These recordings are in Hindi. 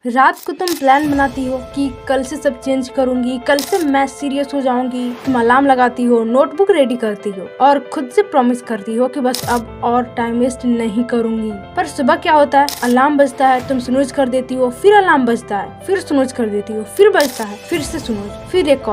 रात को तुम प्लान बनाती हो कि कल से सब चेंज करूंगी, कल से मैं सीरियस हो जाऊंगी। तुम अलार्म लगाती हो, नोटबुक रेडी करती हो और खुद से प्रॉमिस करती हो कि बस अब और टाइम वेस्ट नहीं करूंगी। पर सुबह क्या होता है, अलार्म बजता है, तुम स्नूज कर देती हो, फिर अलार्म बजता है, फिर स्नूज कर देती हो, फिर बजता है, फिर से स्नूज, फिर एक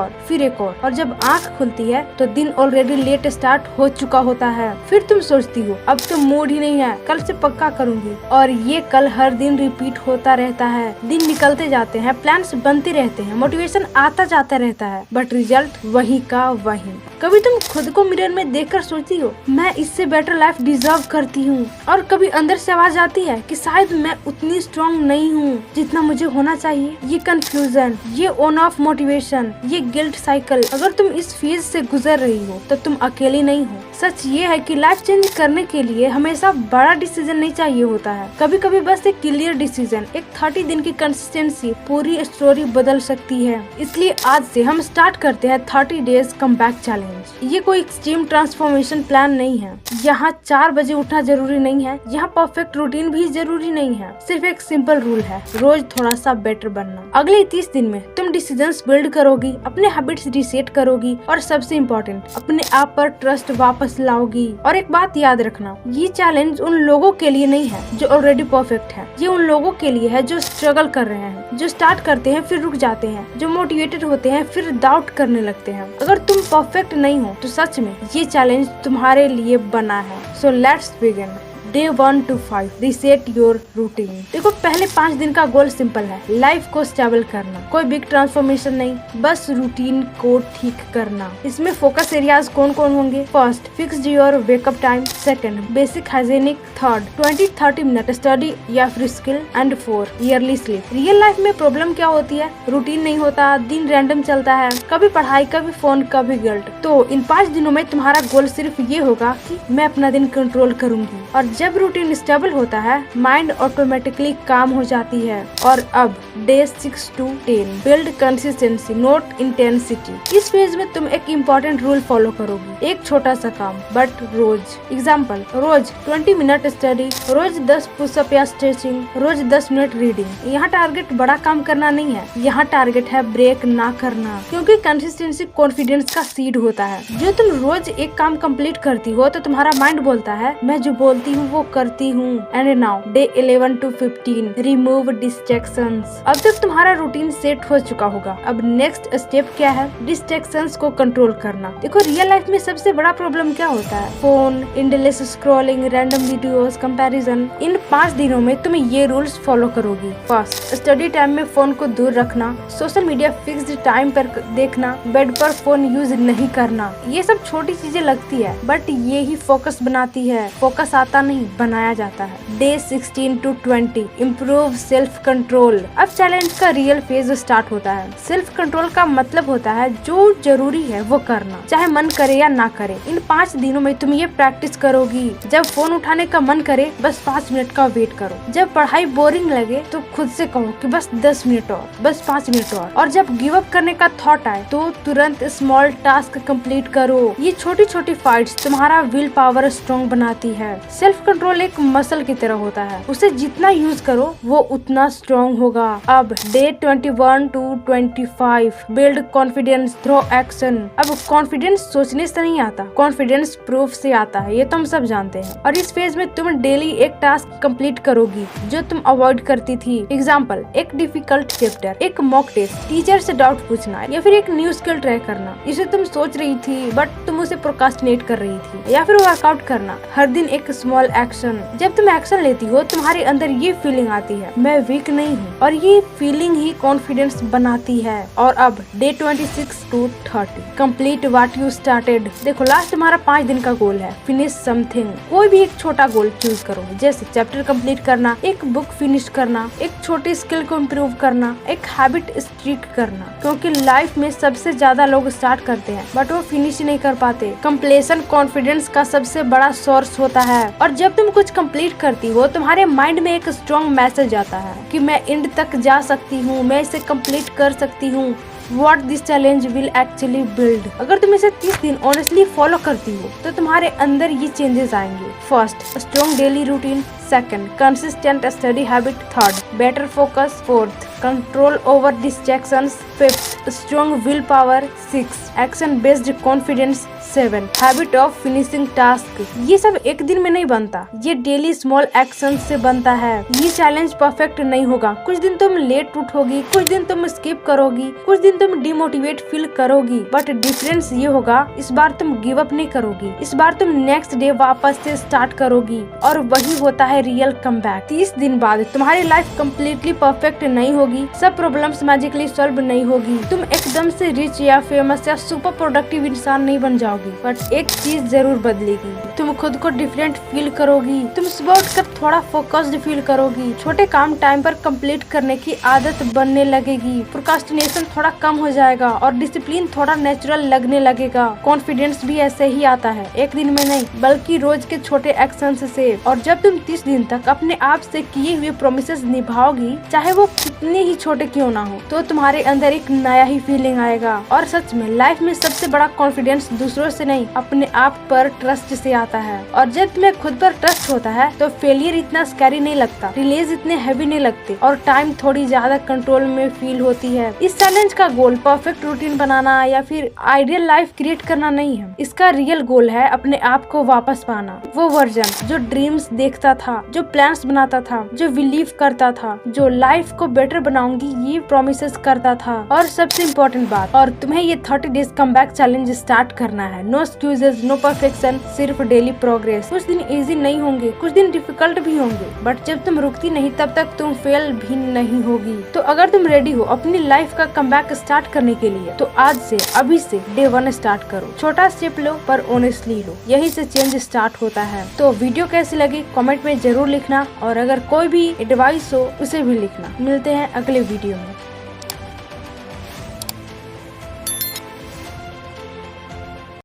और जब आँख खुलती है तो दिन ऑलरेडी लेट स्टार्ट हो चुका होता है। फिर तुम सोचती हो अब तो मूड ही नहीं है, कल से पक्का करूंगी। और ये कल हर दिन रिपीट होता रहता है। दिन निकलते जाते हैं, प्लान्स बनते रहते हैं, मोटिवेशन आता जाता रहता है, बट रिजल्ट वही का वही। कभी तुम खुद को मिरर में देखकर सोचती हो मैं इससे बेटर लाइफ डिजर्व करती हूँ, और कभी अंदर से आवाज आती है कि शायद मैं उतनी स्ट्रॉन्ग नहीं हूँ जितना मुझे होना चाहिए। ये कंफ्यूजन, ये ऑन ऑफ मोटिवेशन, ये गिल्ट साइकिल, अगर तुम इस फेज से गुजर रही हो तो तुम अकेली नहीं हो। सच ये है कि लाइफ चेंज करने के लिए हमेशा बड़ा डिसीजन नहीं चाहिए होता है, कभी कभी बस एक क्लियर डिसीजन, एक 30 दिन की कंसिस्टेंसी पूरी स्टोरी बदल सकती है। इसलिए आज से हम स्टार्ट करते हैं 30 डेज कम बैक चैलेंज। ये कोई एक्सट्रीम ट्रांसफॉर्मेशन प्लान नहीं है, यहाँ 4 बजे उठना जरूरी नहीं है, यहाँ परफेक्ट रूटीन भी जरूरी नहीं है, सिर्फ एक सिंपल रूल है, रोज थोड़ा सा बेटर बनना। अगले 30 दिन में तुम डिसीजंस बिल्ड करोगी, अपने हैबिट्स रीसेट करोगी और सबसे इम्पोर्टेंट अपने आप पर ट्रस्ट वापस लाओगी। और एक बात याद रखना, ये चैलेंज उन लोगों के लिए नहीं है जो ऑलरेडी परफेक्ट है, ये उन लोगों के लिए है जो स्ट्रगल कर रहे हैं, जो स्टार्ट करते हैं फिर रुक जाते हैं, जो मोटिवेटेड होते हैं फिर डाउट करने लगते हैं। अगर तुम परफेक्ट नहीं हो तो सच में ये चैलेंज तुम्हारे लिए बना है। So let's begin. Day 1 to 5 reset your routine. देखो, पहले 5 दिन का गोल सिंपल है, लाइफ को स्टेबल करना। कोई बिग ट्रांसफॉर्मेशन नहीं, बस रूटीन को ठीक करना। इसमें फोकस एरियाज कौन कौन होंगे? First, fix your wake up time. Second, basic hygienic. Third, 20-30 minute study या फिर skill. And 4, yearly sleep. Real life में प्रॉब्लम क्या होती है, रूटीन नहीं होता, दिन रैंडम चलता है, कभी पढ़ाई, कभी फोन, कभी गिल्ट। तो इन 5 दिनों में तुम्हारा गोल सिर्फ ये होगा कि मैं अपना दिन कंट्रोल करूंगी। और जब रूटीन स्टेबल होता है, माइंड ऑटोमेटिकली काम हो जाती है। और अब day 6 to 10 build consistency note intensity. इस फेज में तुम एक इम्पोर्टेंट रूल फॉलो करोगी, एक छोटा सा काम बट रोज। एग्जाम्पल, रोज 20 मिनट स्टडी, रोज 10 पुशअप या स्ट्रेचिंग, रोज 10 मिनट रीडिंग। यहाँ टारगेट बड़ा काम करना नहीं है, यहाँ टारगेट है ब्रेक ना करना, क्योंकि कंसिस्टेंसी कॉन्फिडेंस का सीड होता है। जो तुम रोज एक काम कंप्लीट करती हो तो तुम्हारा माइंड बोलता है मैं जो बोलती हूँ वो करती हूँ। And now day 11 to 15 remove distractions. अब तक तुम्हारा रूटीन सेट हो चुका होगा, अब नेक्स्ट स्टेप क्या है? डिस्ट्रैक्शंस को कंट्रोल करना। देखो, रियल लाइफ में सबसे बड़ा प्रॉब्लम क्या होता है? Phone, endless scrolling, random videos, comparison. इन 5 दिनों में तुम ये रूल्स फॉलो करोगी। फर्स्ट, स्टडी टाइम में फोन को दूर रखना, सोशल मीडिया फिक्स्ड टाइम पर देखना, बेड पर फोन यूज नहीं करना। ये सब छोटी चीजें लगती है बट ये ही फोकस बनाती है। फोकस आता नहीं, बनाया जाता है। Day 16 to 20 improve self control. अब चैलेंज का रियल फेज स्टार्ट होता है। सेल्फ कंट्रोल का मतलब होता है जो जरूरी है वो करना, चाहे मन करे या ना करे। इन 5 दिनों में तुम ये प्रैक्टिस करोगी। जब फोन उठाने का मन करे बस 5 मिनट का वेट करो। जब पढ़ाई बोरिंग लगे तो खुद से कहो कि बस 10 मिनट और, बस 5 मिनट और जब गिव अप करने का थॉट आए तो तुरंत स्मॉल टास्क कंप्लीट करो। ये छोटी छोटी फाइट्स तुम्हारा विल पावर स्ट्रॉन्ग बनाती है। सेल्फ कंट्रोल एक मसल की तरह होता है, उसे जितना यूज करो वो उतना स्ट्रॉन्ग होगा। अब day 21 to 25 build confidence through action. अब कॉन्फिडेंस सोचने से नहीं आता, कॉन्फिडेंस प्रूफ से आता है, ये तुम सब जानते हैं। और इस फेज में तुम डेली एक टास्क कंप्लीट करोगी जो तुम अवॉइड करती थी। एग्जाम्पल, एक डिफिकल्ट चैप्टर, एक मॉक टेस्ट, टीचर से डाउट पूछना या फिर एक न्यू स्किल ट्राई करना। इसे तुम सोच रही थी बट तुम उसे प्रोक्रास्टिनेट कर रही थी। या फिर वर्कआउट करना, हर दिन एक स्मॉल एक्शन। जब तुम एक्शन लेती हो तुम्हारे अंदर ये फीलिंग आती है मैं वीक नहीं हूँ, और ये फीलिंग ही कॉन्फिडेंस बनाती है। और अब day 26 to 30 complete what you started. देखो, लास्ट तुम्हारा 5 दिन का गोल है, फिनिश समथिंग। कोई भी एक छोटा गोल चूज करो, जैसे चैप्टर कंप्लीट करना, एक बुक फिनिश करना, एक छोटी स्किल को इम्प्रूव करना, एक हैबिट स्ट्रिक करना। क्योंकि लाइफ में सबसे ज्यादा लोग स्टार्ट करते हैं बट वो फिनिश नहीं कर पाते। कंप्लीशन कॉन्फिडेंस का सबसे बड़ा सोर्स होता है। और जब तुम कुछ कंप्लीट करती हो तुम्हारे माइंड में एक स्ट्रॉन्ग मैसेज आता है कि मैं एंड तक जा सकती हूँ, मैं इसे कंप्लीट कर सकती हूँ। what this challenge will actually build। अगर तुम इसे 30 दिन ऑनेस्टली फॉलो करती हो तो तुम्हारे अंदर ये चेंजेस आएंगे। First, strong daily routine. Second, consistent study habit. Third, better focus. Fourth, control over distractions. Fifth, strong will power. Six, action based confidence. Seven, habit of finishing task. ये सब एक दिन में नहीं बनता, ये डेली स्मॉल एक्शन से बनता है। ये चैलेंज परफेक्ट नहीं होगा, कुछ दिन तुम लेट उठोगी, कुछ दिन तुम स्किप करोगी, कुछ दिन तुम डिमोटिवेट फील करोगी, बट डिफरेंस ये होगा इस बार तुम गिव अप नहीं करोगी, इस बार तुम नेक्स्ट डे वापस से स्टार्ट करोगी और वही होता है रियल कमबैक। 30 दिन बाद तुम्हारी लाइफ कम्प्लीटली परफेक्ट नहीं होगी, सब प्रॉब्लम्स मैजिकली सॉल्व नहीं होगी, तुम एकदम से रिच या फेमस या सुपर प्रोडक्टिव इंसान नहीं बन जाओगी, बट एक चीज जरूर बदलेगी, तुम खुद को डिफरेंट फील करोगी, तुम सुबह उठकर थोड़ा फोकस्ड फील करोगी, छोटे काम टाइम पर कंप्लीट करने की आदत बनने लगेगी, प्रोक्रास्टिनेशन थोड़ा कम हो जाएगा और डिसिप्लिन थोड़ा नेचुरल लगने लगेगा। कॉन्फिडेंस भी ऐसे ही आता है, एक दिन में नहीं बल्कि रोज के छोटे एक्शन से। और जब तुम 30 दिन तक अपने आप से किए हुए प्रोमिसेस निभाओगी, चाहे वो कितने ही छोटे क्यों ना हो, तो तुम्हारे अंदर एक नया ही फीलिंग आएगा। और सच में लाइफ में सबसे बड़ा कॉन्फिडेंस दूसरों से नहीं, अपने आप पर ट्रस्ट से आता है। और जब तुम्हें खुद पर ट्रस्ट होता है तो फेलियर इतना स्कैरी नहीं लगता, रिलीज इतने हैवी नहीं लगते और टाइम थोड़ी ज्यादा कंट्रोल में फील होती है। इस चैलेंज का गोल परफेक्ट रूटीन बनाना या फिर आइडियल लाइफ क्रिएट करना नहीं है, इसका रियल गोल है अपने आप को वापस पाना, वो वर्जन जो ड्रीम्स देखता था, जो प्लान्स बनाता था, जो बिलीव करता था, जो लाइफ को बेटर बनाऊंगी ये प्रोमिसेस करता था। और सबसे इम्पोर्टेंट बात, और तुम्हें ये 30 डेज कमबैक चैलेंज स्टार्ट करना है। नो एक्सक्यूजेस, नो परफेक्शन, सिर्फ डेली प्रोग्रेस। कुछ दिन इजी नहीं होंगे, कुछ दिन डिफिकल्ट भी होंगे, बट जब तुम रुकती नहीं तब तक तुम फेल भी नहीं होगी। तो अगर तुम रेडी हो अपनी लाइफ का कमबैक स्टार्ट करने के लिए, तो आज से अभी से डे 1 स्टार्ट करो। छोटा स्टेप लो पर ऑनेस्टली लो, यही से चेंज स्टार्ट होता है। तो वीडियो कैसी लगी कमेंट में जरूर लिखना, और अगर कोई भी एडवाइस हो उसे भी लिखना। मिलते हैं अगले वीडियो में।